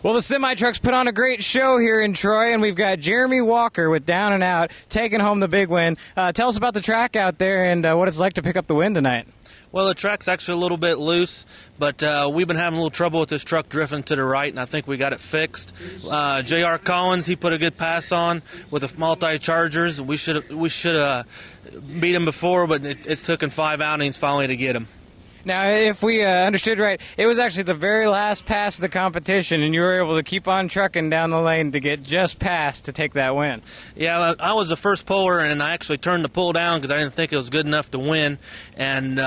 Well, the semi-trucks put on a great show here in Troy, and we've got Jeremy Walker with Down and Out taking home the big win. Tell us about the track out there and what it's like to pick up the win tonight. Well, the track's actually a little bit loose, but we've been having a little trouble with this truck drifting to the right, and I think we got it fixed. J.R. Collins, he put a good pass on with the multi-chargers. We should beat him before, but it's taken 5 outings finally to get him. Now, if we understood right, it was actually the very last pass of the competition, and you were able to keep on trucking down the lane to get just past to take that win. Yeah, I was the first puller, and I actually turned the pull down because I didn't think it was good enough to win. And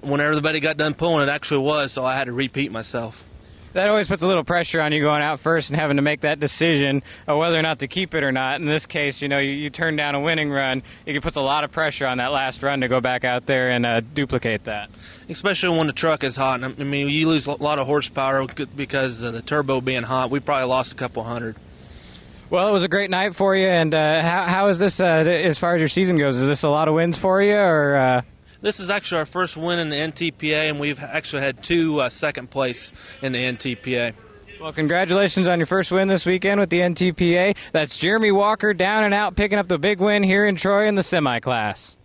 when everybody got done pulling, it actually was, so I had to repeat myself. That always puts a little pressure on you going out first and having to make that decision of whether or not to keep it or not. In this case, you turn down a winning run. It puts a lot of pressure on that last run to go back out there and duplicate that. Especially when the truck is hot. I mean, you lose a lot of horsepower because of the turbo being hot. We probably lost a couple hundred. Well, it was a great night for you. And how is this as far as your season goes? Is this a lot of wins for you, or? This is actually our first win in the NTPA, and we've actually had 2 second place in the NTPA. Well, congratulations on your first win this weekend with the NTPA. That's Jeremy Walker Down and Out picking up the big win here in Troy in the semi-class.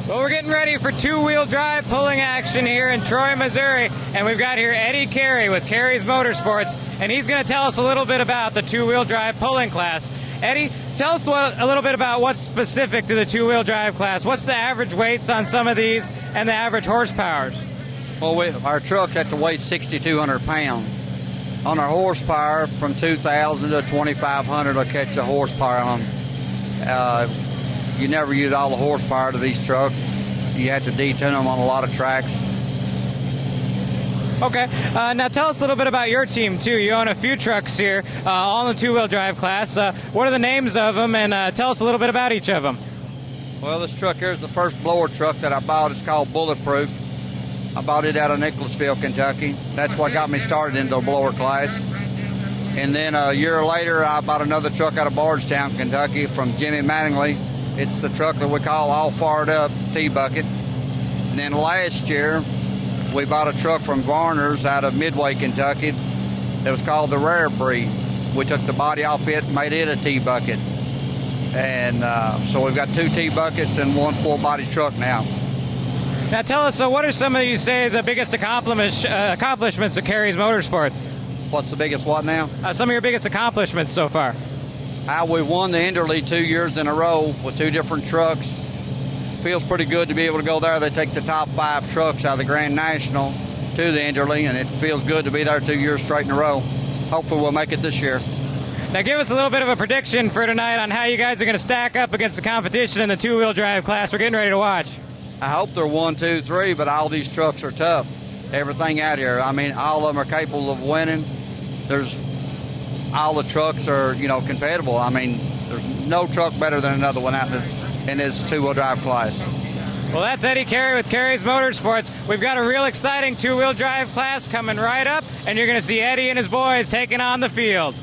Well, we're getting ready for two-wheel drive pulling action here in Troy, Missouri, and we've got here Eddie Carey with Carey's Motorsports, and he's going to tell us a little bit about the two-wheel drive pulling class. Eddie, tell us a little bit about what's specific to the two-wheel drive class. What's the average weights on some of these and the average horsepowers? Well, our trucks have to weigh 6,200 pounds. On our horsepower, from 2,000 to 2,500 will catch the horsepower on them. You never use all the horsepower to these trucks. You have to detune them on a lot of tracks. Okay. Now tell us a little bit about your team, too. You own a few trucks here, all in the two-wheel drive class. What are the names of them, and tell us a little bit about each of them. Well, this truck here is the first blower truck that I bought. It's called Bulletproof. I bought it out of Nicholasville, Kentucky. That's what got me started into the blower class. And then a year later, I bought another truck out of Bardstown, Kentucky from Jimmy Mattingly. It's the truck that we call All Fired Up T-Bucket. And then last year, we bought a truck from Varner's out of Midway, Kentucky that was called the Rare Breed. We took the body off it and made it a T-Bucket. And so we've got 2 T-Buckets and 1 full-body truck now. Now tell us, what are some of you say the biggest accomplishments of Carey's Motorsports? What's the biggest what now? Some of your biggest accomplishments so far. We won the Enderley 2 years in a row with 2 different trucks. Feels pretty good to be able to go there. They take the top 5 trucks out of the Grand National to the Enderley, and it feels good to be there 2 years straight in a row. Hopefully we'll make it this year. Now give us a little bit of a prediction for tonight on how you guys are going to stack up against the competition in the two-wheel drive class. We're getting ready to watch. I hope they're 1, 2, 3, but all these trucks are tough. Everything out here. I mean, all of them are capable of winning. All the trucks are, compatible. I mean, there's no truck better than another one out in this two-wheel drive class. Well, that's Eddie Carey with Carey's Motorsports. We've got a real exciting two-wheel drive class coming right up, and you're going to see Eddie and his boys taking on the field.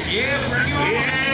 Yeah, bring you on. Yeah.